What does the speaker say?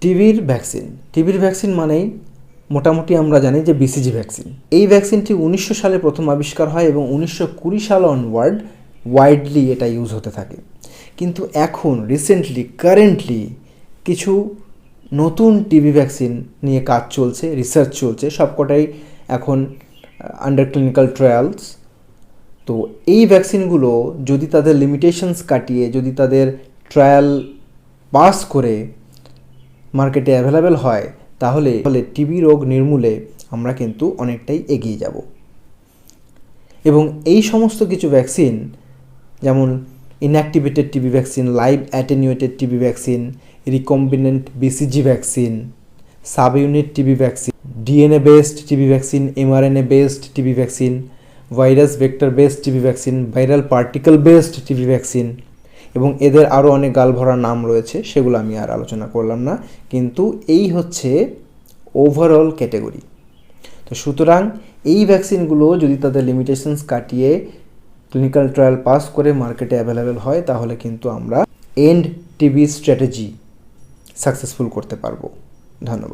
টিবির vaccine মানেই মোটামুটি আমরা জানি যে বিসিজি ভ্যাকসিন। এই ভ্যাকসিনটি 1900 সালে প্রথম আবিষ্কার হয় এবং 1920 সাল অনওয়ার্ড ওয়াইডলি এটা ইউজ হতে থাকে। কিন্তু এখন কারেন্টলি কিছু নতুন টিবি ভ্যাকসিন নিয়ে কাজ চলছে, রিসার্চ চলছে, সবকটাই এখন আন্ডার ক্লিনিক্যাল ট্রায়ালস। তো এই ভ্যাকসিনগুলো যদি তাদের লিমিটেশনস কাটিয়ে, যদি তাদের ট্রায়াল পাস করে মার্কেটে অ্যাভেলেবেল হয়, তাহলে টিবি রোগ নির্মূলে আমরা কিন্তু অনেকটাই এগিয়ে যাব। এবং এই সমস্ত কিছু ভ্যাকসিন, যেমন inactivated TB vaccine, live attenuated TB vaccine, recombinant BCG vaccine, subunit TB vaccine, DNA based TB vaccine, mRNA based TB vaccine, virus vector based TB vaccine, viral particle based TB vaccine, এবং এদের আরও অনেক গালভরা নাম রয়েছে, সেগুলো আমি আর আলোচনা করলাম না। কিন্তু এই হচ্ছে ওভারঅল ক্যাটেগরি। তো সুতরাং এই ভ্যাকসিনগুলো যদি তাদের লিমিটেশনস কাটিয়ে ক্লিনিক্যাল ট্রায়াল পাস করে মার্কেটে অ্যাভেলেবেল হয়, তাহলে কিন্তু আমরা এন্ড টিবি স্ট্র্যাটেজি সাকসেসফুল করতে পারবো। ধন্যবাদ।